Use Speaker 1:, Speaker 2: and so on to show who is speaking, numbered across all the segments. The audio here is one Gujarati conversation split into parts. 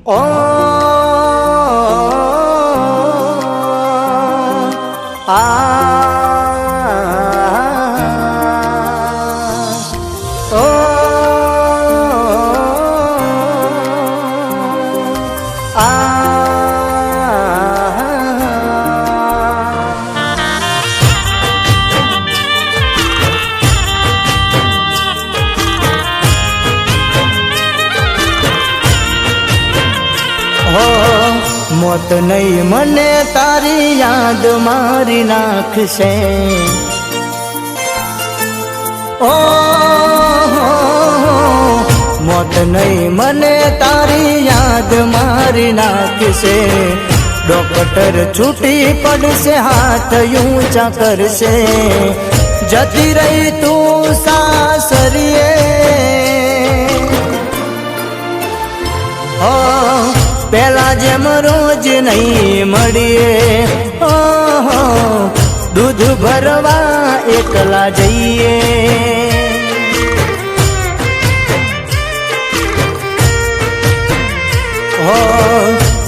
Speaker 1: ઓ મોત નહીં મને તારી યાદ મારી નાખશે ઓ મોત નહીં મને તારી યાદ મારી નાખશે ડોક્ટર છૂટી પડશે હાથ ઊંચા કરશે જતી રહી તું સાસરીએ પેલા જેમ રોજ નહીં મળીએ દૂધ ભરવા એકલા જઈએ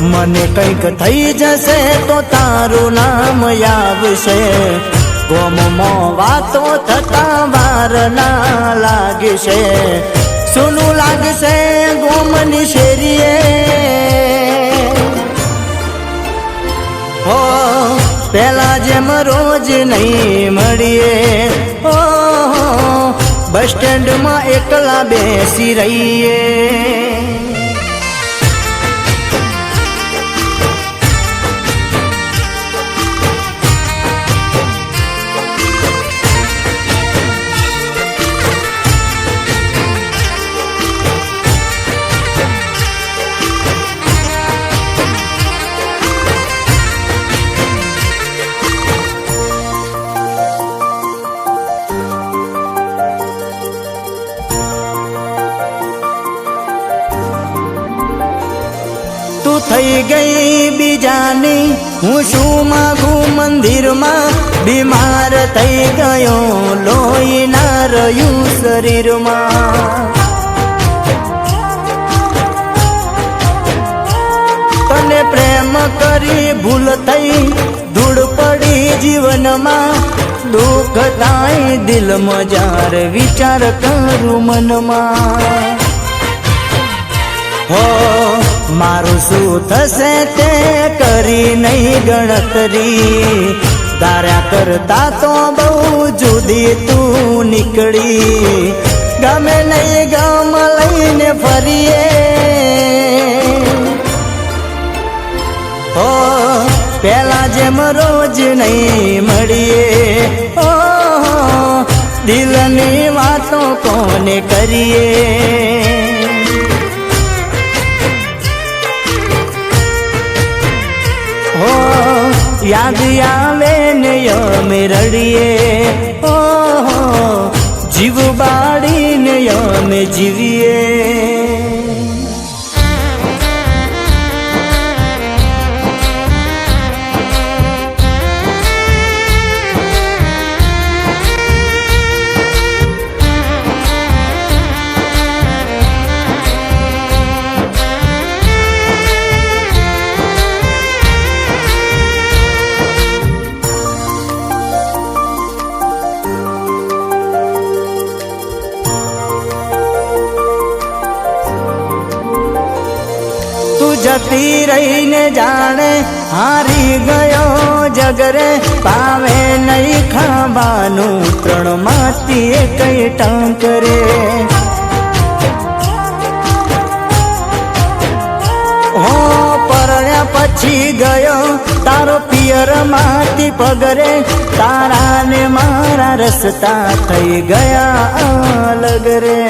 Speaker 1: મને કંઈક થઈ જશે તો તારું નામ આવશે ગોમમાં વાતો થતા વાર ના લાગશે સુનું લાગશે ગોમની શેરીએ પેલા જેમ રોજ નહીં મળીએ બસ સ્ટેન્ડમાં એકલા બેસી રહીએ થઈ ગઈ બીજાની હું શું માગું મંદિરમાં બીમાર થઈ ગયો લોહી ના રહ્યું શરીરમાં તને પ્રેમ કરી ભૂલ થઈ ધૂળ પડી જીવનમાં દુઃખ થાય દિલમાં જ્યારે વિચાર કરું મનમાં મારું શું થશે તે કરી નહીં ગણતરી તાર્યા કરતા તો બહુ જુદી તું નીકળી ગમે નહીં ગમ લઈને ફરીએ પેલા જેમ રોજ નહીં મળીએ દિલની વાતો કોને કરીએ યાદ આવે ને અમે રડીએ જીવ બાળીને અમે જીવીએ જતી રહીને જાણે હારી ગયો જગરે પાવે નહીં ખાવાનું ત્રણ માંથી કઈ ટાંકરે પરણ્યા પછી ગયો તારો પિયર માંથી પગરે તારા ને મારા રસ્તા થઈ ગયા અલગ રે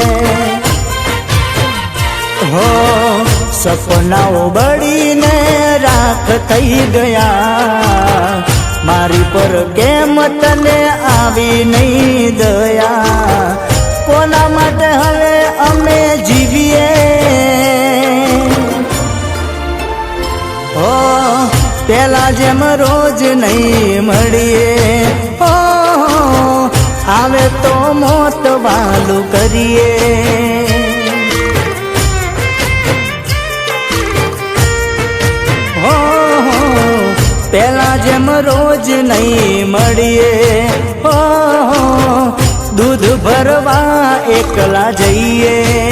Speaker 1: સપનાઓ બળીને રાખ થઈ ગયા મારી પર કેમ તને આવી નહીં દયા કોના માટે હવે અમે જીવીએ પેલા જેમ રોજ નહીં મળીએ આવે તો મોત વાલું કરીએ પેલા જેમ રોજ નહીં મળીએ હો, દૂધ ભરવા એકલા જઈએ.